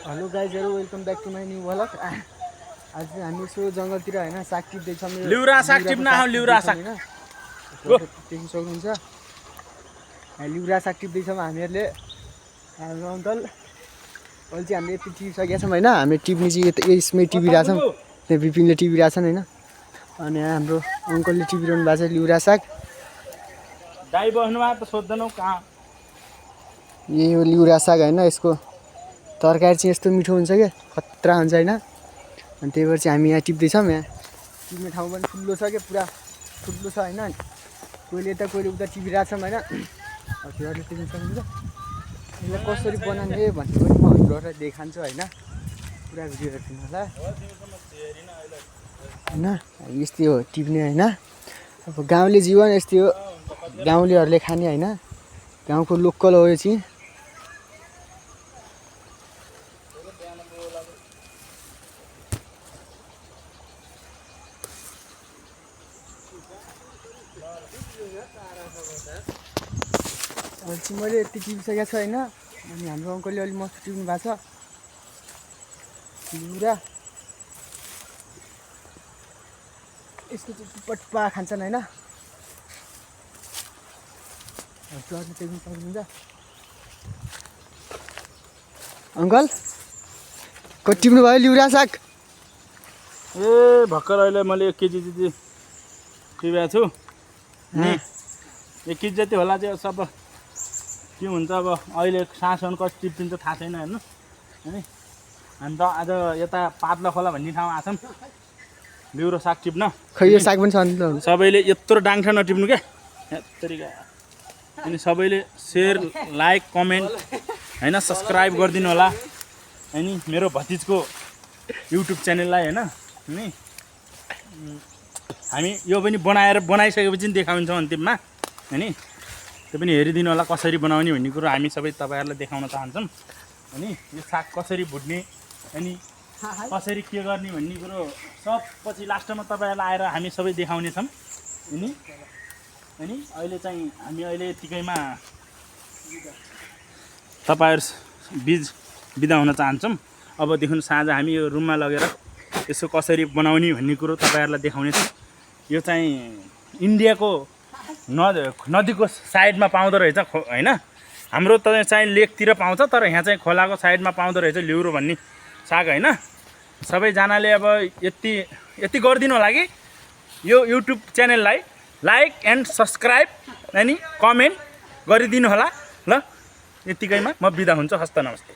Hello गाइजहरु welcome back to my new vlog. आज हामी यसो जङ्गलतिर हैन साग टिप्दैछौँ। लिउरा साग टिप्न आऊ लिउरा साग देख्न सक्नुहुन्छ लिउरा साग टिप्दैछौँ हामीहरूले। हाम्रो अङ्कल अहिले चाहिँ हामीले यति टिपिसकेका छौँ हैन। हामी टिप्ने चाहिँ यसमै टिपिरहेछौँ, त्यहाँ बिपिनले टिपिरहेछन् हैन। अनि हाम्रो अङ्कलले टिपिरहनु भएको छ लिउरा साग। दाइ बस्नुभयो त सोध्दैनौ कहाँ यही हो लिउरा साग हैन। यसको तरकारी चाहिँ यस्तो मिठो हुन्छ क्या, खतरा हुन्छ हैन। अनि त्यही भएर चाहिँ हामी यहाँ टिप्दैछौँ। यहाँ टिप्ने ठाउँ पनि ठुलो छ क्या, पुरा ठुलो छ हैन। कहिले यता कहिले उता टिपिरहेछौँ हैन। हजुरहरूले देख्न सक्नुहुन्छ। यसलाई कसरी बनाउने भन्ने पनि म हजुरहरूलाई देखाउँछु हैन। पुरा भिडियो हेर्नु होला हैन। यस्तै हो टिप्ने हैन। अब गाउँले जीवन यस्तै हो, गाउँलेहरूले खाने हैन। गाउँको लोकल हो यो चाहिँ। अहिले चाहिँ मैले यति टिपिसकेको छु हैन। अनि हाम्रो अङ्कलले अलिक मस्त टिप्नु भएको छ लिउरा। यस्तो चाहिँ टुप्पा खान्छन् हैन। हजुरहरूले देख्न सक्नुहुन्छ। अङ्कल कति टिप्नु भयो लिउरा साग? ए भर्खर अहिले मैले 1 केजी जति टिपेको छु नि। 1 केजी जति होला चाहिँ सब के हुन्छ अब अहिले साँसहरू कति टिपिन्छ थाहा छैन हेर्नु हैन। हामी त आज यता पातला खोला भन्ने ठाउँ आछौँ लिउरो साग टिप्न। खै यो साग पनि छ नि, सबैले यत्रो डाङठा नटिप्नु क्या यत्तरीका। अनि सबैले सेयर लाइक कमेन्ट हैन सब्सक्राइब गरिदिनु होला अनि मेरो भतिजको युट्युब च्यानललाई हैन। नि हामी यो पनि बनाइसकेपछि देखाउँछौँ अन्तिममा हैन। त्यो पनि हेरिदिनु होला कसरी बनाउने भन्ने कुरो हामी सबै तपाईँहरूलाई देखाउन चाहन्छौँ। अनि यो साग कसरी भुट्ने अनि कसरी के गर्ने भन्ने कुरो सब पछि लास्टमा तपाईँहरूलाई आएर हामी सबै देखाउनेछौँ अनि अहिले चाहिँ हामी अहिले यतिकैमा तपाईँहरू बिच बिदा हुन चाहन्छौँ। अबदेखि साँझ हामी यो रुममा लगेर यसो कसरी बनाउने भन्ने कुरो तपाईँहरूलाई देखाउनेछौँ। यो चाहिँ इन्डियाको नदीको साइडमा पाउँदो रहेछ हैन। हाम्रो त चाहिँ लेकतिर पाउँछ, तर यहाँ चाहिँ खोलाको साइडमा पाउँदो रहेछ लिउरो भन्ने साग हैन। सबैजनाले अब यति गरिदिनु होला कि यो युट्युब च्यानललाई लाइक एन्ड सब्सक्राइब अनि कमेन्ट गरिदिनु होला ल। यतिकैमा म बिदा हुन्छु। हस्त नमस्ते।